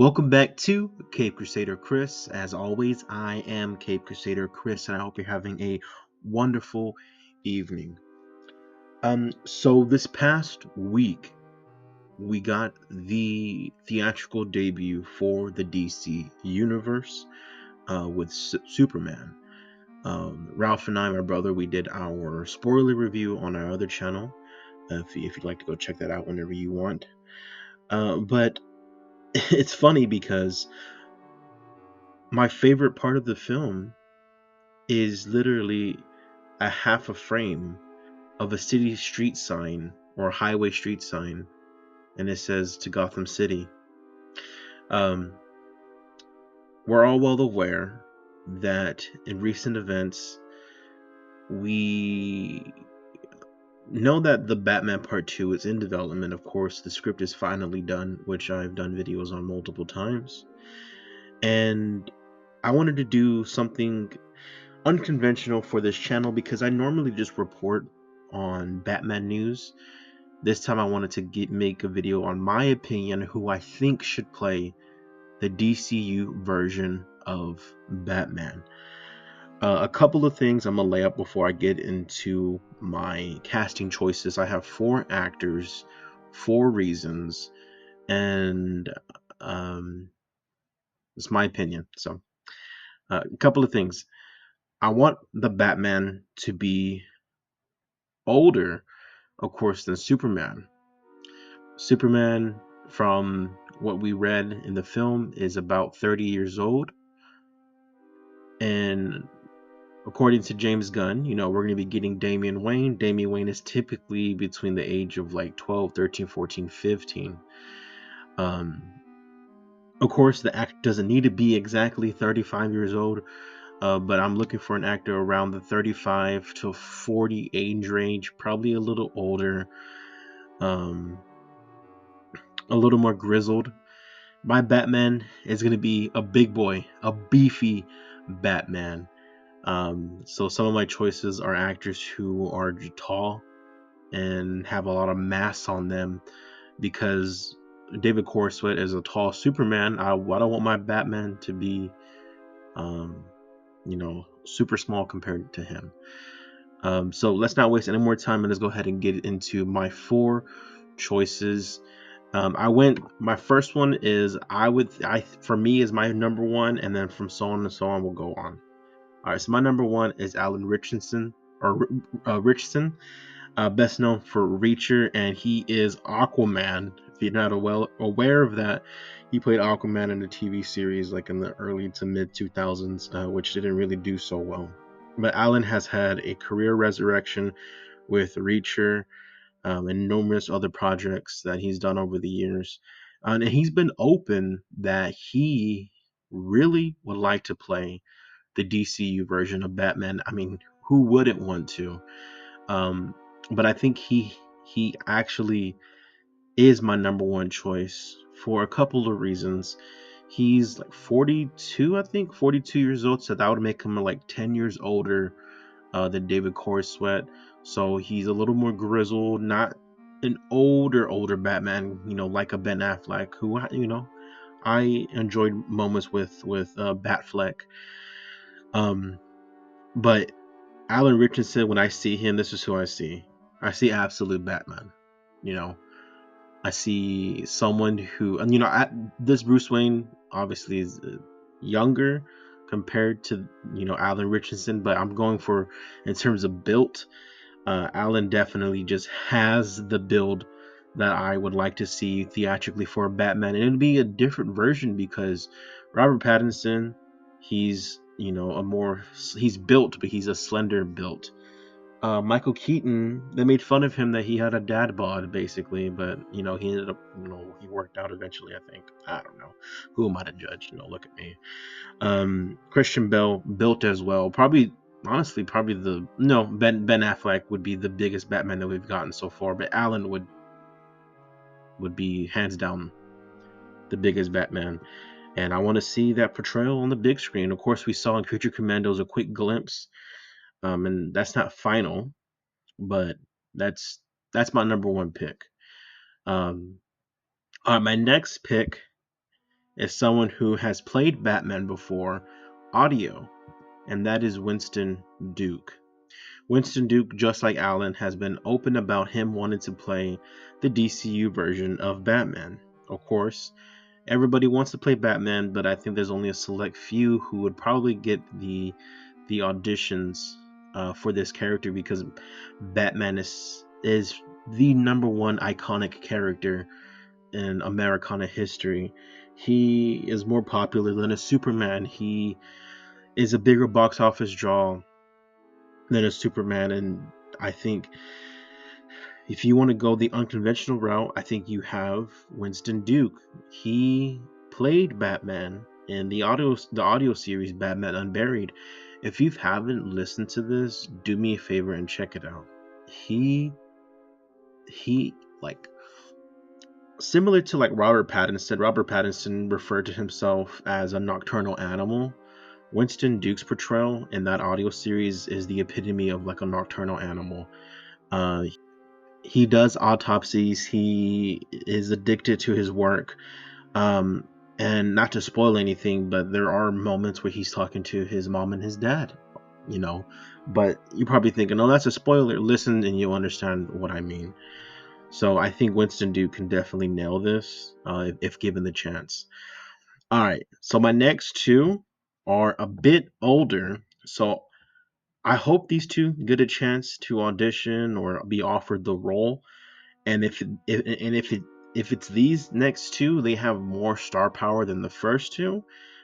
Welcome back to Caped Crusader Chris. As always, I am Caped Crusader Chris, and I hope you're having a wonderful evening. So this past week, we got the theatrical debut for the DC universe with Superman. Ralph and I, my brother, we did our spoiler review on our other channel. If you'd like to go check that out whenever you want. But it's funny because my favorite part of the film is literally a half a frame of a city street sign or highway street sign, and it says to Gotham City. Um, we're all well aware that in recent events, we know that the Batman Part 2 is in development. Of course, the script is finally done, which I've done videos on multiple times. And I wanted to do something unconventional for this channel because I normally just report on Batman news. This time I wanted to make a video on my opinion who I think should play the DCU version of Batman. A couple of things I'm gonna lay out before I get into my casting choices. I have 4 actors, 4 reasons, and it's my opinion. So a couple of things. I want the Batman to be older, of course, than Superman. Superman, from what we read in the film, is about 30 years old. And according to James Gunn, we're going to be getting Damian Wayne. Damian Wayne is typically between the age of like 12, 13, 14, 15. Of course, the actor doesn't need to be exactly 35 years old, but I'm looking for an actor around the 35 to 40 age range, probably a little older, a little more grizzled. My Batman is going to be a big boy, a beefy Batman. So some of my choices are actors who are tall and have a lot of mass on them, because David Corenswet is a tall Superman. I don't want my Batman to be, super small compared to him. So let's not waste any more time and let's go ahead and get into my 4 choices. My first one is for me is my number 1, and then from so on and so on we'll go on. All right, so my number 1 is Alan Richardson, best known for Reacher, and he is Aquaman. If you're not aware of that, he played Aquaman in the TV series like in the early to mid 2000s, which didn't really do so well. But Alan has had a career resurrection with Reacher, and numerous other projects that he's done over the years. And he's been open that he really would like to play the DCU version of Batman. I mean, who wouldn't want to? But I think he actually is my number 1 choice for a couple of reasons. He's like 42, I think 42 years old, so that would make him like 10 years older than David Corenswet. So he's a little more grizzled, not an older Batman, like a Ben Affleck, who I enjoyed moments with Batfleck. But Alan Richardson, when I see him, this is who I see. I see absolute Batman. I see someone who, and this Bruce Wayne obviously is younger compared to Alan Richardson, but I'm going for, in terms of build, Alan definitely just has the build that I would like to see theatrically for Batman, and it'd be a different version because Robert Pattinson, he's he's built, but he's a slender built. Michael Keaton, they made fun of him that he had a dad bod basically, but he ended up, he worked out eventually. I think, I don't know, who am I to judge? Look at me. Christian Bale built as well. Probably, honestly, probably Ben Affleck would be the biggest Batman that we've gotten so far, but Alan would be hands down the biggest Batman. And I want to see that portrayal on the big screen. Of course, we saw in Creature Commandos a quick glimpse, and that's not final, but that's my number 1 pick. All right, my next pick is someone who has played Batman before, audio, and that is Winston Duke. Winston Duke, just like Alan, has been open about him wanting to play the DCU version of Batman. Of course, everybody wants to play Batman, but I think there's only a select few who would probably get the auditions for this character because Batman is the number one iconic character in Americana history. He is more popular than a Superman. He is a bigger box office draw than a Superman, and I think if you want to go the unconventional route, I think you have Winston Duke. He played Batman in the audio series Batman Unburied. If you haven't listened to this, do me a favor and check it out. He like similar to like Robert Pattinson. Robert Pattinson referred to himself as a nocturnal animal. Winston Duke's portrayal in that audio series is the epitome of like a nocturnal animal. Uh, he does autopsies. He is addicted to his work. Um, and not to spoil anything, but there are moments where he's talking to his mom and his dad, you know. But you're probably thinking, oh, that's a spoiler. Listen and you'll understand what I mean. So I think Winston Duke can definitely nail this if given the chance. All right. So my next two are a bit older. So I hope these two get a chance to audition or be offered the role. And if it's these next two, they have more star power than the first two,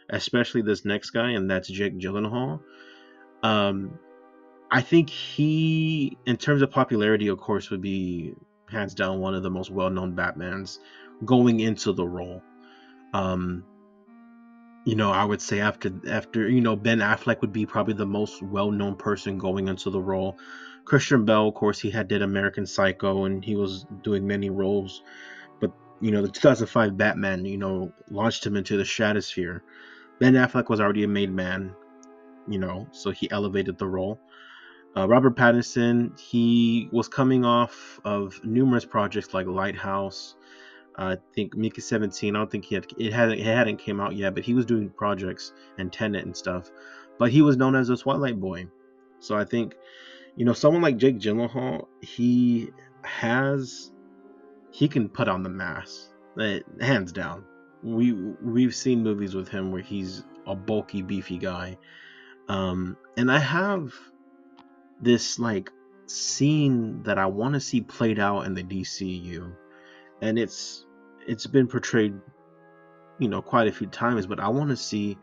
especially this next guy, and that's Jake Gyllenhaal. Um, I think he, in terms of popularity, of course, would be hands down one of the most well-known Batmans going into the role. Um, I would say after Ben Affleck would be probably the most well-known person going into the role. Christian Bale, of course, he had did American Psycho and he was doing many roles, but the 2005 Batman, launched him into the stratosphere. Ben Affleck was already a made man, so he elevated the role. Robert Pattinson, he was coming off of numerous projects like Lighthouse. I think Mickey 17. I don't think it hadn't came out yet, but he was doing projects and Tenet and stuff. But he was known as a Twilight Boy. So I think someone like Jake Gyllenhaal, has he can put on the mask, hands down. We've seen movies with him where he's a bulky, beefy guy. And I have this like scene that I want to see played out in the DCU, and it's been portrayed quite a few times, but I want to see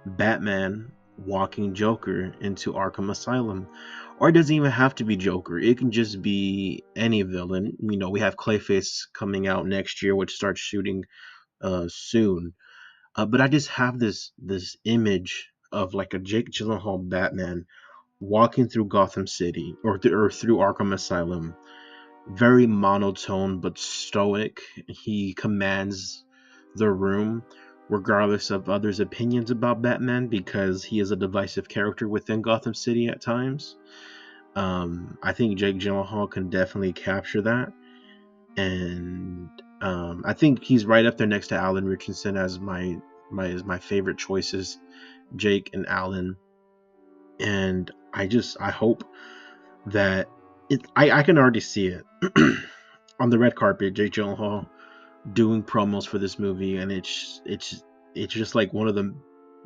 Batman walking Joker into Arkham Asylum. Or it doesn't even have to be Joker. It can just be any villain. We have Clayface coming out next year, which starts shooting soon. But I just have this image of like a Jake Gyllenhaal Batman walking through Gotham City or through Arkham Asylum, very monotone but stoic. He commands the room regardless of others' opinions about Batman because he is a divisive character within Gotham City at times. I think Jake Gyllenhaal can definitely capture that, and I think he's right up there next to Alan Richardson as my favorite choices, Jake and Alan. And I hope that I can already see it on the red carpet. Jake Gyllenhaal doing promos for this movie, and it's just like one of the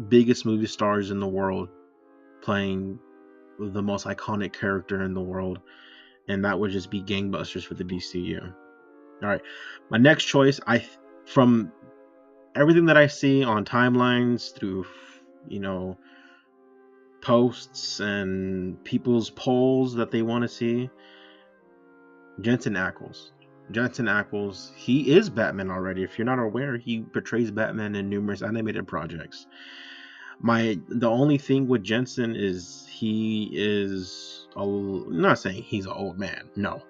biggest movie stars in the world playing the most iconic character in the world, and that would just be gangbusters for the DCU. All right, my next choice, from everything that I see on timelines through you know posts and people's polls that they want to see, Jensen Ackles. Jensen Ackles, he is Batman already. If you're not aware, he portrays Batman in numerous animated projects. The only thing with Jensen is he is I'm not saying he's an old man, no.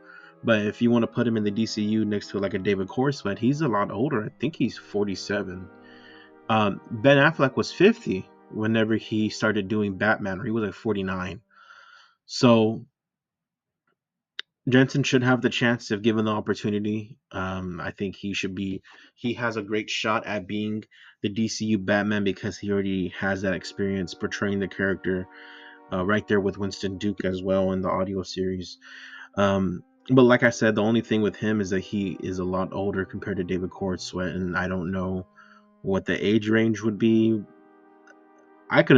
But if you want to put him in the DCU next to like a David Corenswet, he's a lot older. I think he's 47. Ben Affleck was 50 whenever he started doing Batman, or he was like 49. So Jensen should have the chance if given the opportunity. I think he should be. He has a great shot at being the DCU Batman because he already has that experience portraying the character right there with Winston Duke as well in the audio series. But like I said, the only thing with him is that he is a lot older compared to David Cordsweat, and I don't know what the age range would be. I could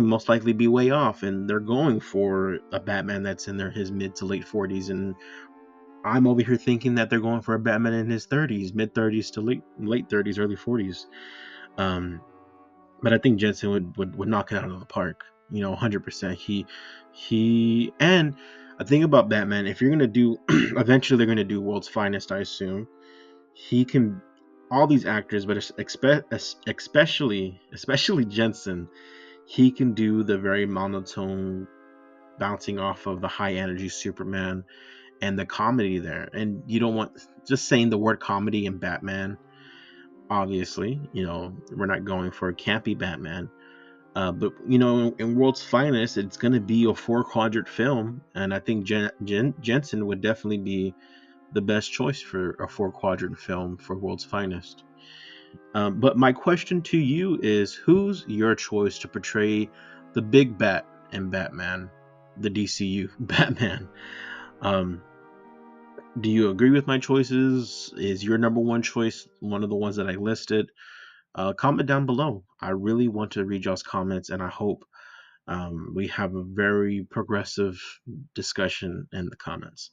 most likely be way off, and they're going for a Batman that's in his mid to late 40s, and I'm over here thinking that they're going for a Batman in his 30s, mid 30s to late 30s, early 40s. Um, but I think Jensen would knock it out of the park. 100%. He and a thing about Batman, if you're gonna do, eventually they're gonna do World's Finest, I assume. He can all these actors, but especially Jensen, he can do the very monotone bouncing off of the high energy Superman and the comedy there. And you don't want just saying the word comedy in Batman. Obviously, we're not going for a campy Batman. But in World's Finest, it's going to be a 4 quadrant film, and I think Jensen would definitely be the best choice for a 4 quadrant film for World's Finest. But my question to you is, who's your choice to portray the Big Bat in Batman, the DCU Batman? Um, do you agree with my choices? Is your number one choice one of the ones that I listed? Comment down below. I really want to read y'all's comments, and I hope we have a very progressive discussion in the comments.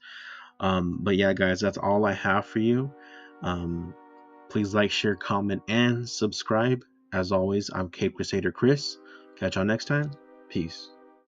But yeah, guys, that's all I have for you. Um, Please like, share, comment, and subscribe. As always, I'm Caped Crusader Chris. Catch y'all next time. Peace.